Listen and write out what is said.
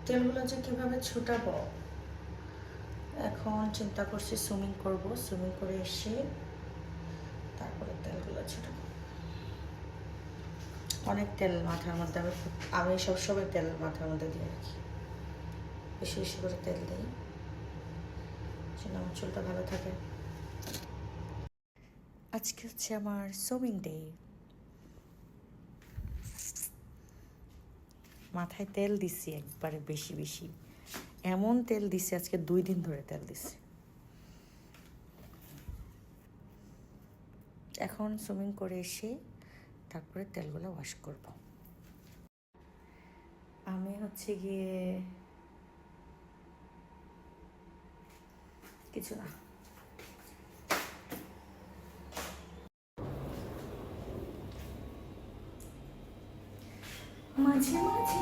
তেলগুলো যে কীভাবে ছুটাবো, এখন চিন্তা করছি সুইমিং করব, সুইমিং করে এসে তারপরে তেলগুলো ছুটাবো। অনেক তেল মাথার মধ্যে, আমি সবসময় তেল মাথার মধ্যে দিয়ে রাখি, বেশি বেশি করে তেল দিই যেন আমার চুলটা ভালো থাকে। আজকে হচ্ছে আমার সুইমিং ডে। মাথায় তেল দিছি একবারে বেশি বেশি, এমন তেল দিছি আজকে 2 দিন ধরে তেল দিছি। এখন সুইমিং করে এসে তারপরে তেলগুলো ওয়াশ করব। আমি হচ্ছে গিয়ে কিছু না, মাঝে মাঝে